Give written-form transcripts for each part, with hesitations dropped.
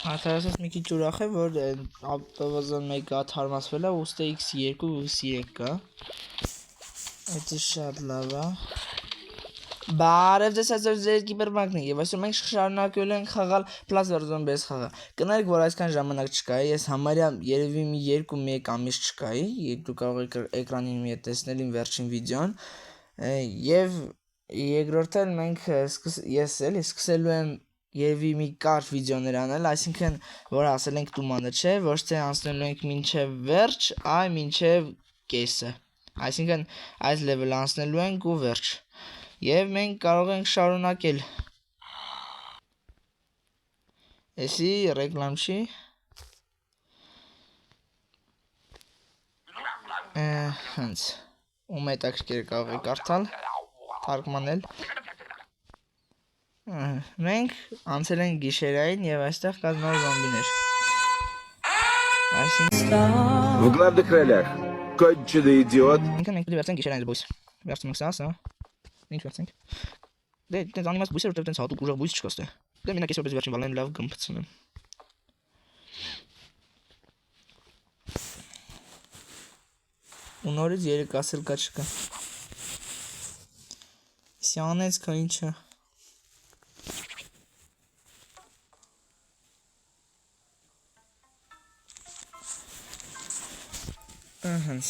Աթարասս մի քիչ ուրախ է, որ ավտովազան մեկը թարմացվել է, ուստի x2 ու x3 կա։ Դա շատ լավ է։ Բարև ձեզ այսօր կիբերբանկն է, եւ այսօր մենք շարունակելու ենք խաղալ Plants vs Zombies խաղը։ Կներեք, որ այսքան ժամանակ չկայի, ես համարյա երևի մի 2-1 ամիս չկայի, դու կարող եք էկրանին մի տեսնել իմ վերջին վիդեոն, եւ երկրորդն մենք ես էլի սկսելու եմ Եվի մի կարճ վիդեոներ անել, այսինքն որ ասել ենք տումանը չէ, ոչ թե անցնելու ենք մինչև վերջ, այ մինչև կեսը։ Այսինքն այս level-ը անցնելու ենք ու վերջ։ Եվ մենք կարող ենք շարունակել։ Էսի ռեկլամ չի։ Հենց ու մետաքրքիր կարող եք կարդալ, թարգմանել։ Մենք անցել ենք գիշերային եւ այստեղ կա նոր զոմբիներ։ В главных ролях конченый идиот. Ինքն մենք դիվերսենք գիշերային բույս։ Վերցնում ենք սա։ Ինչ վերցնենք։ Դե անիմաց բույսը որտեղ տենց հատուկ ուժեղ բույս չկա ստե։ Դե մենակ այսպես վերջին բալեն լավ գմփցնեմ։ ու նորից 3 ասել կա չկա։ Սյանեց կա ինչա։ Հենց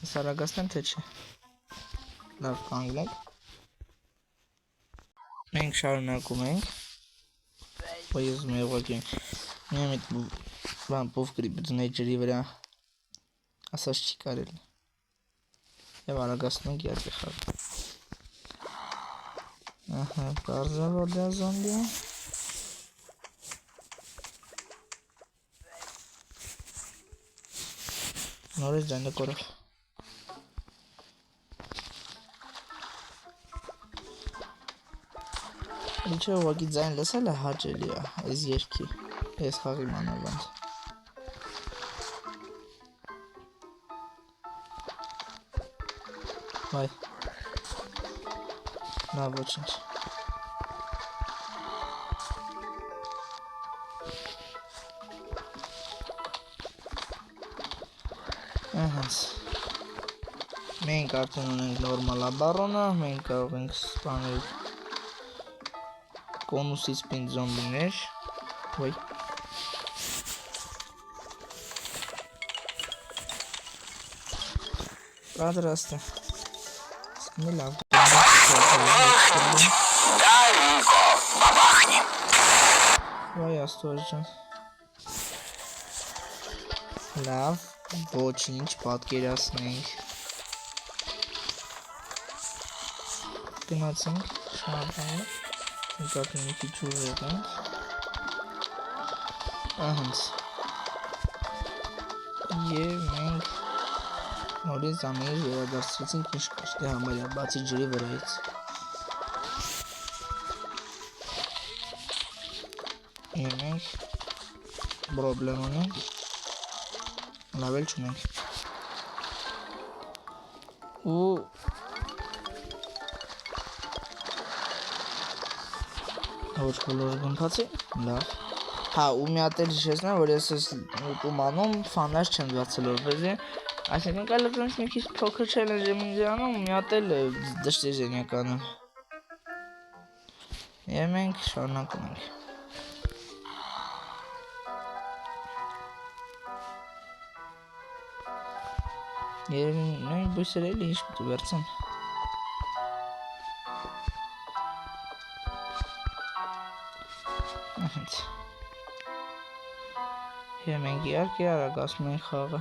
Սարագաստան թե չէ։ Լավ կանգնեք։ Մենք շարունակում ենք։ Բայց ես ուղղակի մի բան փոքրի բնի ջրի վրա ասած չի կարելի։ Եվ արագացնում ենք իհարկե խաղը։ Ահա, բարձր որ դա զոմբի է։ Նորից դանդը կորավ։ Ինչը ուղղակի ձայն լսելը հաճելի է, այս երգի, այս խաղի մանավանդ։ Վայ։ Նա ոչինչ։ Ահանց։ Մենք արդեն ունենք նորմալ աբարոնը, մենք կարող ենք սպանել կոնուսից պինդ զոմբիներ, ոյ։ Պատրաստ է։ Մի լավ Ոյ աստված ջան։ Լավ, ոչինչ պատկերացնենք։ Գնացինք, շարժանը, նկատի մի քիչ ուժեղ ենք։ Ահանց։ Եվ մենք նորից ամենից վերադարձրեցինք ինչ կար, դե համարյա բացի ջրի վրայից։ Եվ մենք պրոբլեմ ունենք, լավ էլ չունենք։ Ու ոչ բոլորը գմփացի, լավ։ Հա, ու մի հատ էլ հիշեցնեմ, որ ես այս ուտումանում ֆանаж չեմ դարձել որպեսզի, այսինքն կարելի է մի քիչ փոքր չելենջ եմ ինձ անում, մի հատ էլ դժտեր եմ եկանում։ Եվ մենք շարունակում ենք։ Երևի նույն բույսերը էլի ինչ պիտի վերցեմ։ Հենց։ Եվ մենք իհարկե արագացնում ենք խաղը։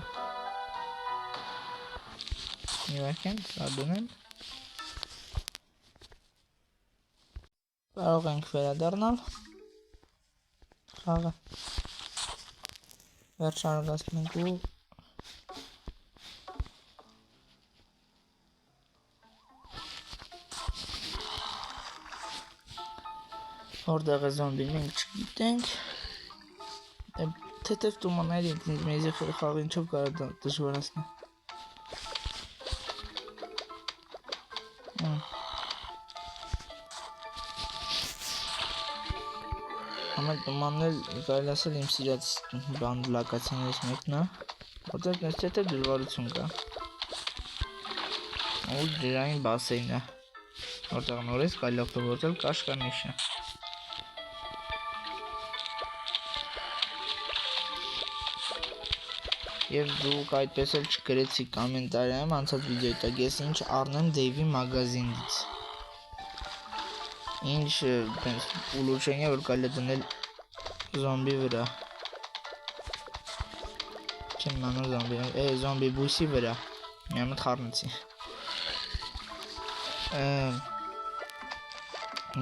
Իհարկե, սադունել։ Կարող ենք վերադառնալ խաղը։ Վերջ արագացնում ենք ու Որտեղ է զոմբին մենք չգիտենք։ Թեթև տումանների մեզի խաղը ինչով կարող դժվարացնել։ Ամեն տումանն կարելի ասել իմ սիրած բանդլակացիներից մեկն է, որտեղ նստեթե դժվարություն կա։ Ու ջրային բասեյն է, որտեղ նորից կարելի օգտագործել կաշկանիշը։ Եվ դուք այդպես էլ չգրեցիք կոմենտարիում անցած վիդեոյի տակ, ես ինչ առնեմ Դեյվի մագազինից։ Ինչ ուլուչենի որ կարելի է դնել զոմբի վրա։ Չեմ իմանում զոմբի բույսի վրա։ Միամդ խառնեցի։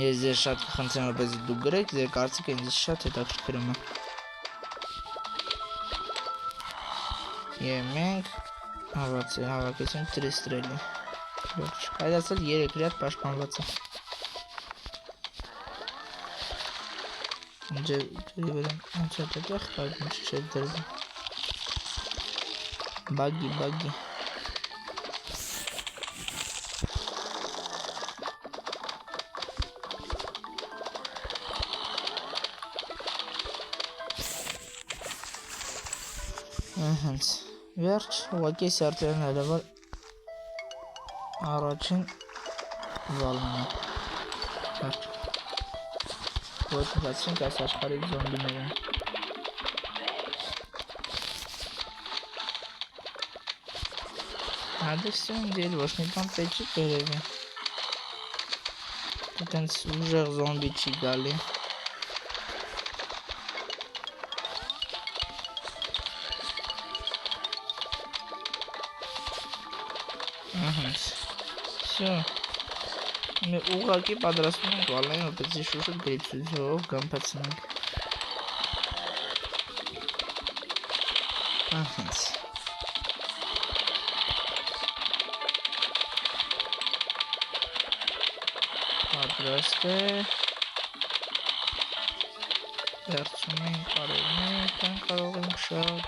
Ես ձեզ շատ կխնդրեմ, որպեսզի դուք գրեք, ձեր կարծիքը ինձ շատ հետաքրքրում է։ Եվ մենք հավաքեցինք տրիստրելի։ Հայդացել 3 ռյադ պաշտպանված է։ Ջերի վրա անցած այդեղ կարող ինչ չէ դրվում։ Բագի։ Հենց վերջ, ուղղակի սարտերն հելևար առաջին վալն է։ Վերջ։ Ոչ մտացրինք այս աշխարհի զոմբիներին։ Հադեսին դեր ոչ մի բան պետք չի բերևի։ Այդենց ուժեղ զոմբի չի գալի։ Всё. Мы ուղղակի պատրաստում ենք վալային, որպեսզի շուշը գրիպսույթով գամփացնենք։ Ահենց։ Պատրաստ է։ Վերցում ենք արևնենք, կարող ենք շատ։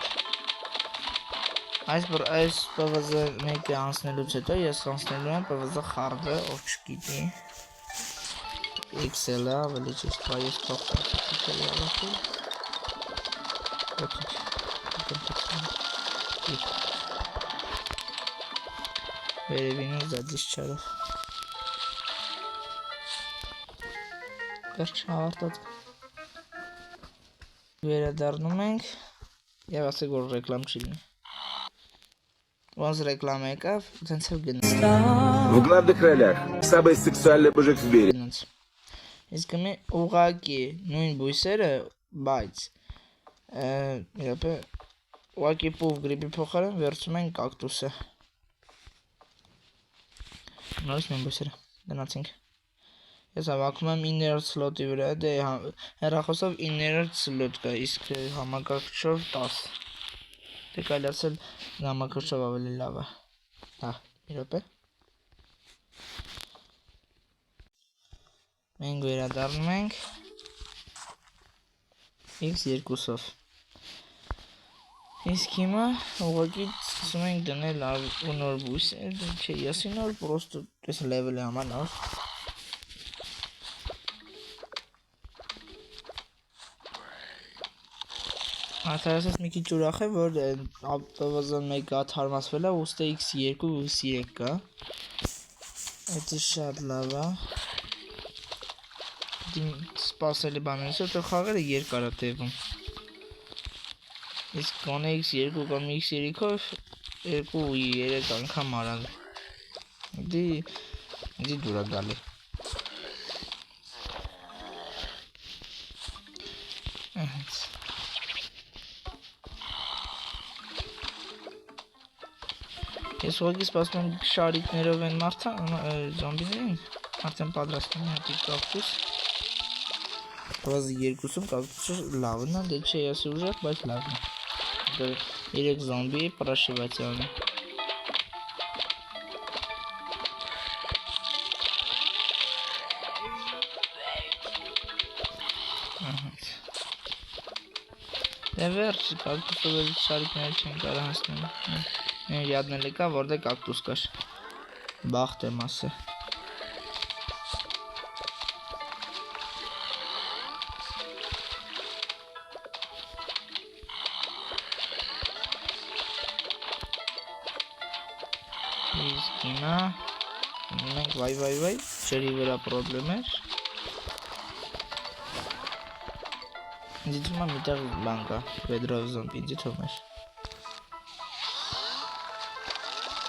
Այս PvZ մեկը անցնելուց հետո ես անցնելու եմ PvZ խարդը, ով չգիտի XL-ը, ավելի ճիշտ ես փոխտացի ավարտել։ Վերևինը զադիս չարով։ Վերջ ավարտած։ Վերադառնում ենք և ասեք որ ռեկլամ չի լինի։ Ոնց ռեկլամ եկավ, դենց էլ գնաց։ В главных ролях самый сексуальный мужик в мире. Իսկ մի ուղղակի նույն բույսերը, բայց ուղղակի պուվ գրիպի փոխարեն վերցում են կակտուսը։ Նորից նույն բույսերը, գնացինք։ Ես հավաքում եմ 9-րդ սլոտի վրա, դե հեռախոսով 9-րդ սլոտ կա, իսկ համակարգչով 10։ Դե կարելի ասել համակարգչով ավելի լավ է։ Հա, մի րոպե։ Մենք վերադառնում ենք X2-ով։ Իսկ հիմա ուղղակի սկսում ենք դնել նոր բույսեր, չէ, եսի նոր, պրոստը այս լևելի համար նոր։ Արդարացած մի քիչ ուրախ է, որ PvZ մեկը թարմացվել է, ուստի X2 ու X3 կա։ Էդը շատ լավ է։ Սպասելի բանից հետո խաղերը երկար է տևում։ Իսկ գոնե X2 կամ X3-ով 2-3 անգամ արալ։ Դի դուր է գալի։ Ես ուղղակի սպասում եմ շարիկներով են զոմբիներին, արդեն պատրաստում եմ հատիկ կակտուս։ PvZ 2-ում կակտուսը լավն է, դե չէ ասի ուժեղ, բայց լավն է։ 3 զոմբի պրաշիվացիան է։ Դե վերջ, կակտուսով էլ շարիկները չեն կարող հասնել։ Յադնել եկա, որտեղ կակտուս կար։ Բախտ եմ ասը։ Հիմա մենք վայ ջրի վրա պրոբլեմ էր ինձ թվում է միտեղ բան կա վեդրով զոմբի ինձ թվում էր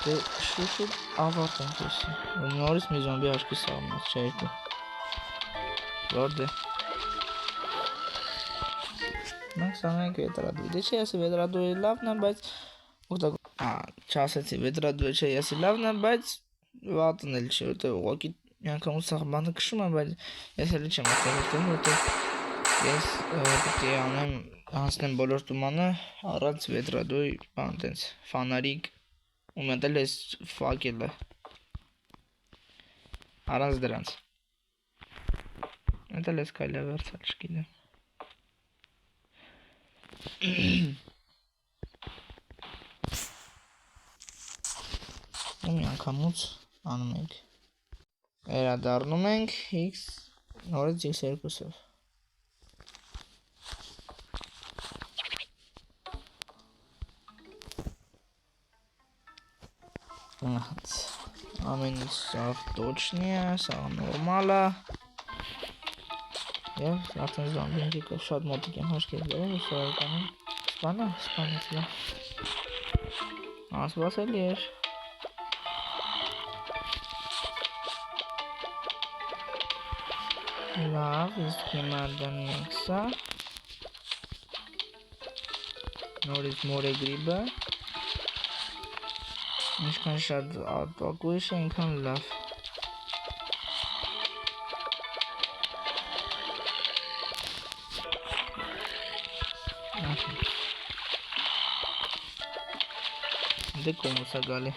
դե շուշուտ ավարտենք էսի նորից մի զոմբի աչքի սաղմած չէ երկու որդ է մենք սանենք վետրադուի դե չէ եսի վետրադուի լավն է բայց չասեցի վետրադուի չէ եսի լավն է բայց վատն էլ չէ որտեղ ուղղակի միանգամ ու սաղ բանը կշում եմ բայց ես էլ չեմ ատեղոտում որտեղ ես պետք է անեմ հանցնեմ բոլոր տումանը առանց վետրադուի բան տենց ֆանարիկ ու մետել ես ֆակելը առանց դրանց մետել ես կայլը վերցալ չգիտեմ ու մի անգամուց անում ենք վերադառնում ենք x նորից x2-ով ամեն ինչ սաղ տոչնի է, սաղ նորմալ է և արդեն զամբինքի կով շատ մոտիկ եմ հաշկել դրել ու սովորականում սպանեց լա ասպասելի էր լավ, իսկ հիմա դնենք սա նորից մորե գրիբը ինչքան շատ ատակույշ է ինքան լավ դե կոմուս է գալի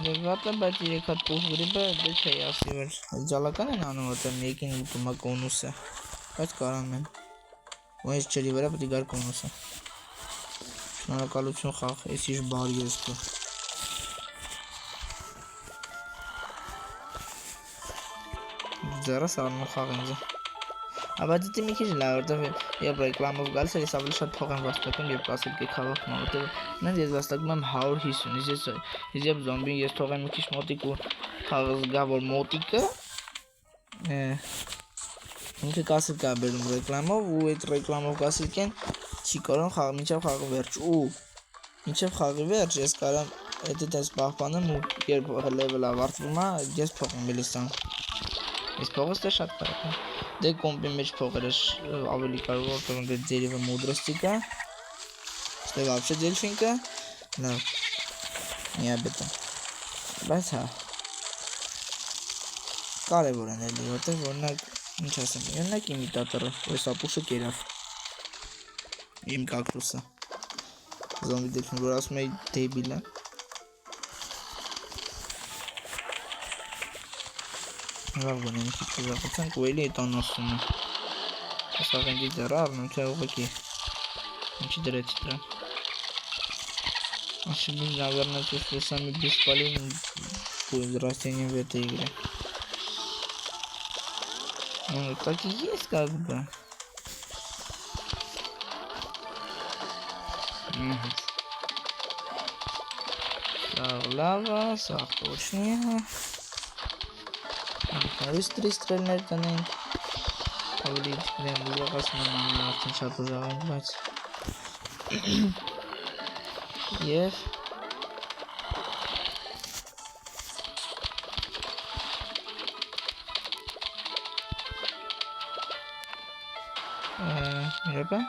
դե վատը բայց 3 հատ պուխ գրիբը դե չէի ասի որ ձալական են անում որտեղ մեկին ուտում է կոնուսը բայց կարամ են ու ես ջրի վրա պետք է գար կոնուսը շնորհակալություն խաղ ես իշ բարի ես քո ձեռս առնում խաղ ինձ բայց դե մի քիչ լավ որտեղ երբ ռեկլամով գալիս ես ավելի շատ փող եմ վաստակում երբ ասել կի խաղող որտեղ նենց ես վաստակում եմ 150 ես երբ զոմբին ես թողեմ մի քիչ մոտիկ ու խաղը զգա որ մոտիկը ինքը կասել կա բերում ռեկլամով ու այդ ռեկլամով կասել կեն չի կարող խաղ մինչև խաղի վերջ ու մինչև խաղի վերջ ես կարամ այդ այս պահպանեմ ու երբ լեվել ավարտվում է ես փող եմ էլի ստանում ես փողս դե շատ կարող եմ դե կոմպի մեջ փողերը ավելի կարող որտեղ դե ձերևը մոդրոստիկա ստե вообще դելֆինկա լավ միաբետա բայց հա կարևոր են էլի որտեղ օրինակ ինչ ասեմ օրինակ իմիտատորը այս ապուշը կերավ իմ կակտուսը զոմբի դելֆին որ ասում էի դեբիլ է լավ գոնեմ մի քիչ ուզախացանք ու էլի այդ անասում է ես աղենջի ձեռը առնում թե ուղղակի ինչի դրեցի դրան ошибись наверное что сами бесполезны будет растение в этой игре ну так и есть как бы лава сахточнее быстрый стрельнер тоненько Հավլիտ իրեն ուզակացնում եմ ամեն արդեն շատ ուզաղենք, բայց և իրեպը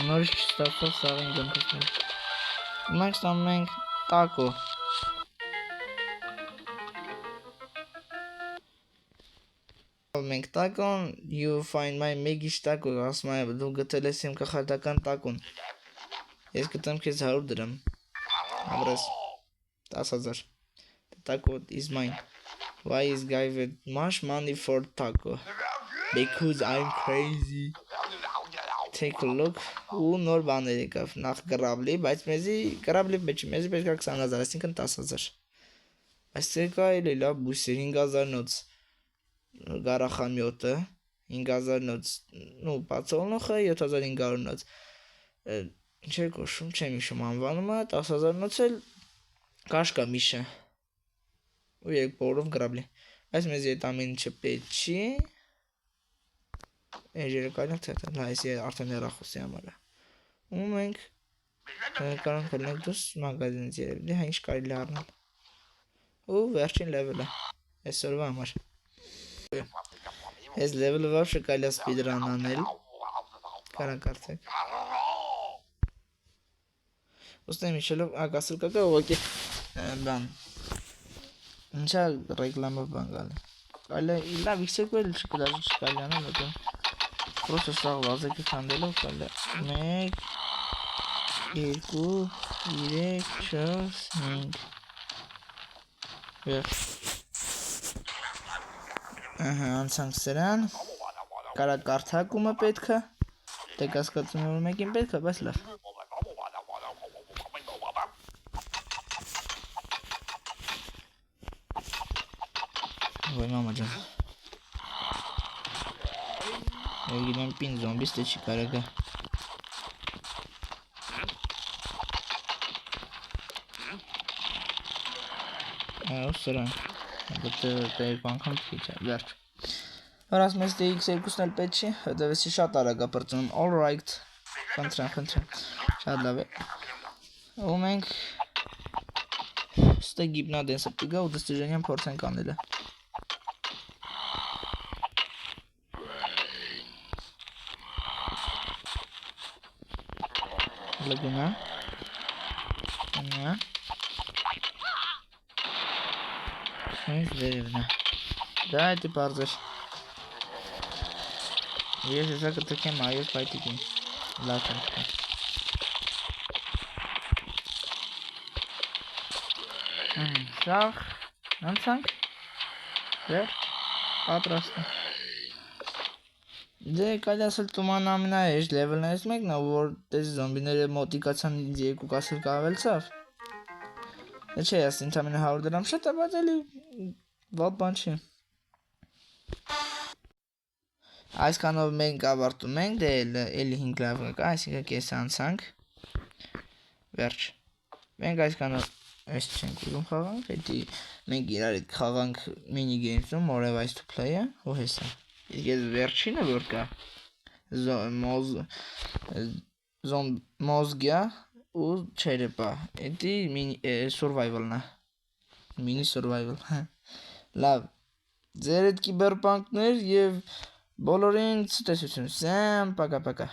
նորից չստացավ սաղին գմպիսնել մենք ստանում ենք տակո մենք տակոն you find my մեգիշ տակո ասում է դու գտել ես իմ կախարդական տակոն ես գտեմ քեզ 100 դրամ ամրես 10,000 taco is mine why is guy with much money for taco because I'm crazy take a look ու նոր բաներ եկավ նախ գրաբլի բայց մեզի գրաբլի մեջ մեզի պետք է 20,000 այսինքն 10,000 այս ցեկա էլի լավ բույսեր 5,000 նոց Գարախամյոտը 5000 նոց, ну, բացողնոխը 7500 նոց։ Ինչ է կոչվում, չեմ հիշում անվանումը, 10000 նոց էլ կաշկա միշը։ Ու երեք բոլորով գրաբլի։ Այս մեզ այդ ամեն ինչը պետք չի։ Էջերը կարելի թե դա այս արդեն հեռախոսի համար է։ Ու մենք կարող ենք դուս մագազինից երևի, հա ինչ կարելի առնել։ Ու վերջին լևելը այսօրվա համար։ Այս լևելը вообще կարելի է սպիդրան անել։ Կարան կարծեք։ Ոստեմ իջելով ակասել կա ուղղակի բան։ Ինչա ռեկլամով բան գալի։ Կարելի է լավ իքսեկվել չկդաժ չկարելի անել, հետո Просто սաղ վազեկը քանդելով կարելի է 1 2 3 4 5 Վերջ։ Ահա, անցանք սրան։ Կարա կարդակումը պետքը։ Դե կասկածում եմ մեկին պետք է, բայց լավ։ Ոյ մամա ջան։ Գիտեմ պին զոմբիս թե չի կարագա։ Այո սրան։ Դե անգամ քիչ է, վերջ։ Հորաս մեզ դե x2-ն էլ պետք չի, հետևեսի շատ արագ է բրծնում, all right, խնդրեմ, շատ լավ է, ու մենք ստե գիպնադենսը պիգա ու դստիժենյան փորձ ենք անելը։ Լգունա, նա, այս վերևնա, դա այդի պարզեր, ես հեսա կտքեմ այոս պայտիկին, լավ ենք։ Շաղ, անցանք, վեր, պատրաստ է։ Դե կարելի ասել տուման ամենահեշտ լևելն այս մեկն է, որ դες զոմբիները մոտիկացան ինձ երկու կասել կավելցավ։ Դե չէ, ասի ընդամենը 100 դրամ շատ է, բայց էլի վատ բան չի։ Այսքանով մենք ավարտում ենք, դե էլի 5 լավ կա, այսինքն կես անցանք։ Վերջ։ Մենք այսքանով այս չենք ուզում խաղանք, հետի մենք իրար հետ խաղանք մինի գեյմսում, more advice to play-ը, ու հեսա։ Իսկ ես վերջինը որ կա մոզգյա ու չերեպա, էդի survival-ն է, mini survival, լավ, ձեր էդ կիբերպանկներ և բոլորին ցտեսություն, սեմ, պակա-պակա։